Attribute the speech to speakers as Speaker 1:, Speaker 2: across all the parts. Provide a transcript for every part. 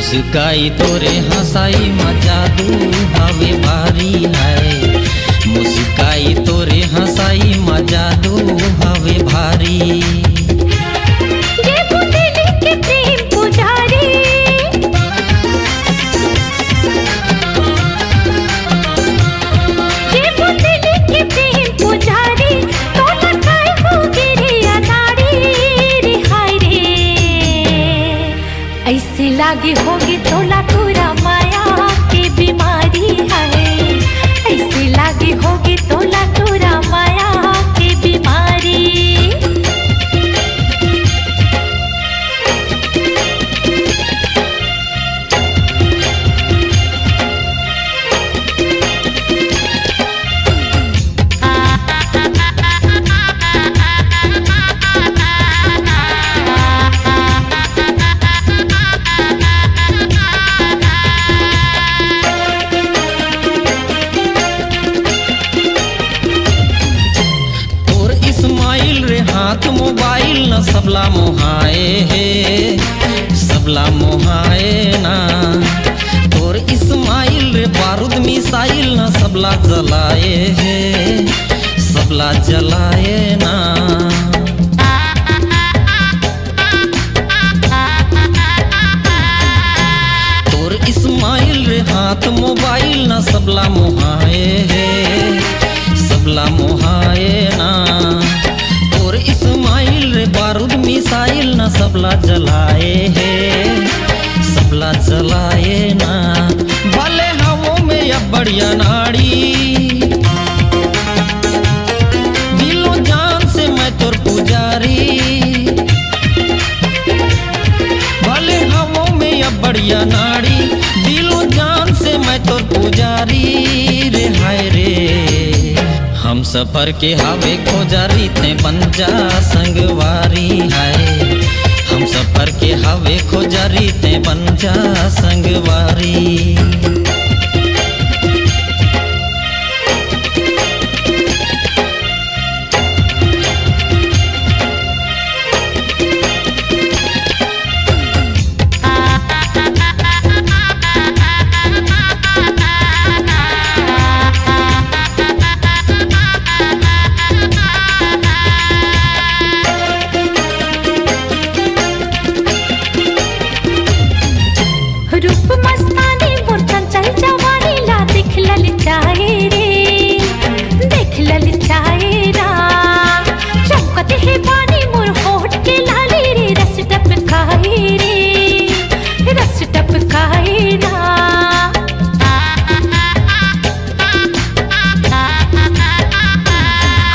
Speaker 1: मुस्काई तोरे हंसाई में जादू हवे भारी है। मुस्काई तोरे हंसाई में जादू हवे भारी।
Speaker 2: ये बुंदेली के प्रेम पुजारी, ये बुंदेली के प्रेम पुजारी, तो लगाए हो गिरे अनाड़ी रे हाय रे। ऐसे लागे होगी तोला तोरा माया के बीमारी है। ऐसे लागे होगी तोला तोरा माया के बीमारी।
Speaker 1: हाथ मोबाइल न सबला मोहाए है, सबला मोहाए ना। तोर इस्माइल रे बारूद मिसाइल न सबला जलाए है, सबला जलाए ना। तोर इस्माइल रे हाथ मोबाइल न सबला मोहाए है, सबला मोहाए ना। और इस्माइल रे बारूद मिसाइल न सबला जलाए है, सबला जलाए ना। भले हवों में अब बढ़िया नाड़ी, दिलो जान से मैं तोर पुजारी। भले हवों में अब बढ़िया नाड़ी, दिलो जान से मैं तोर पुजारी रे हाय रे। हम सफर के हावे खोजारी ते बन जा संगवारी है। हम सफर के हावे खोजारी ते बन जा संगवारी।
Speaker 2: रूप मस्तानी मोर चंचल जवानी ला देख ललचाए रे, देख ललचाए रा। चमकत है पानी मोर होठ के लाली रे, रस टपकाए रे, रस टपकाए रा।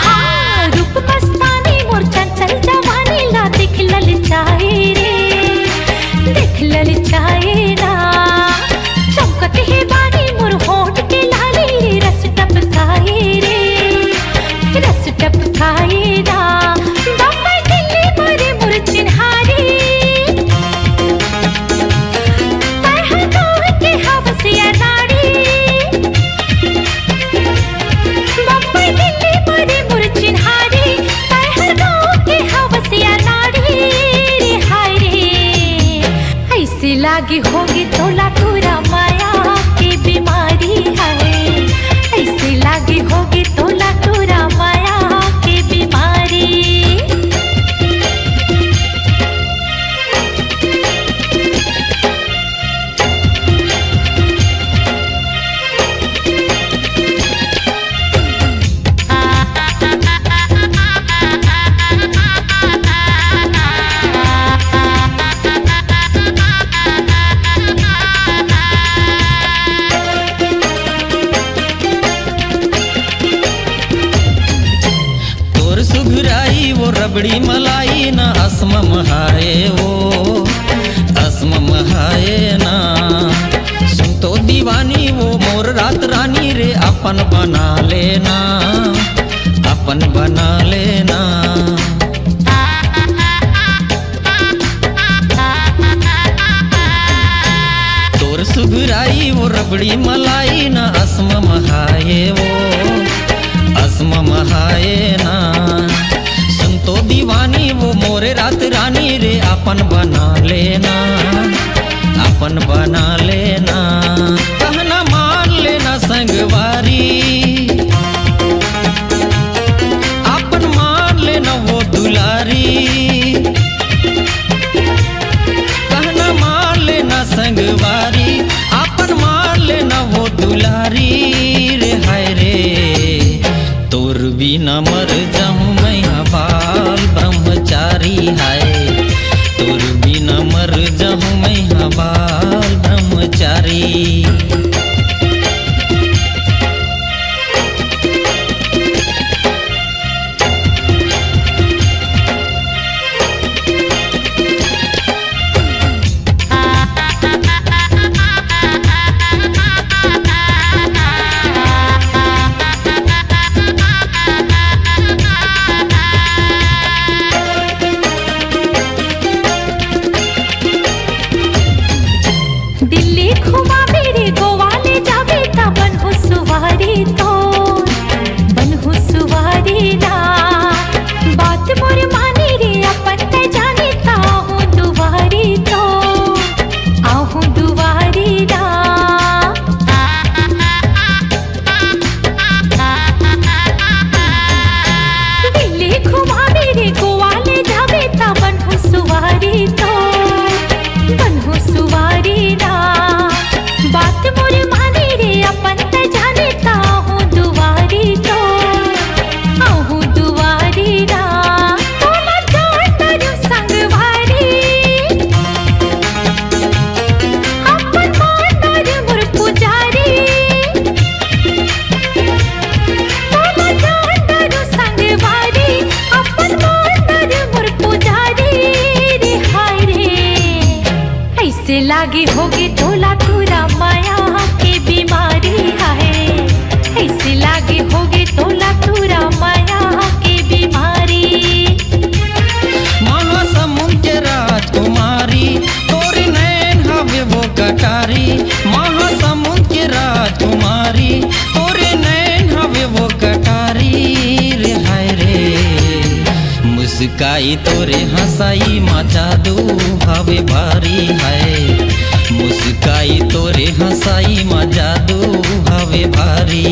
Speaker 2: हाँ रूप मस्तानी मोर चंचल जवानी ला देख ललचाए रे, देख ललचाए रा। चमकत है बानी मोर होठ के लाली रे, रस टपकाए रे, रस टपकाए रा। बम्बई दिल्ली मोरे मोर चिन्हारी, तरह गाँव के हवसिया नाड़ी। बम्बई दिल्ली मोरे मोर चिन्हारी, तरह गाँव के हवसिया नाड़ी रे हाय रे। ऐसे लागी होगी तोला तोरा माया की बीमारी है। ऐसे लागी होगी तोला तोरा माया की बीमारी।
Speaker 1: सुघराई वो रबड़ी मलाई ना असमम हाय वो, असमम हाय ना। सुन तो दीवानी वो मोर रात रानी रे, अपन बना लेना, अपन बना लेना। तोर सुघराई वो रबड़ी मलाई ना असमम हाय वो, असमम हाय ना। सुन तो दीवानी वो मोरे रात रानी रे, अपन बना लेना, अपन आपन बना लेना, कहना मान लेना संगवारी, आपन मान लेना वो दुलारी, कहना मान लेना संगवारी, आपन मान लेना वो दुलारी रे हाय रे। तोर बिना मर जाऊं मैं बाल ब्रह्मचारी हाय, तोर बिना मर जाऊं मैं बाल ब्रह्मचारी।
Speaker 2: दिल्ली घुमा मेरे गोवा ले जावे ता बनहु सुवारी तो, बनहु सुवारी ना, बात मोर मानी रे अपन ते जाने ता हूँ दुवारी तो, आहूँ दुवारी ना। दिल्ली घुमा मेरे गोवा ले जावे ता बनहु सुवारी तो, बनहु सुवारी ना, बात मोर मानी रे अपन ते जाने ता हूँ दुवारी तो, आहूँ दुवारी ना। तोला जान तारू संगवारी, अपन मान तारू मोर पुजारी, तोला जान तारू संगवारी, अपन मान तारू मोर पुजारी रे हाय रे। ऐसे लागे होगे तोला तूरा माया के बीमारी है, ऐसे लागे होगे तोला तूरा माया के बीमारी।
Speaker 1: महासमुंद के राजकुमारी तोरी नैन हवे वो कटारी, महासमुंद के राजकुमारी तोरी नैन हवे वो कटारी रे हाय रे। मुस्काई तोरे हंसाई मा जादू हवे भारी है, मुस्काई तोरे हंसाई मा जादू हवे भारी।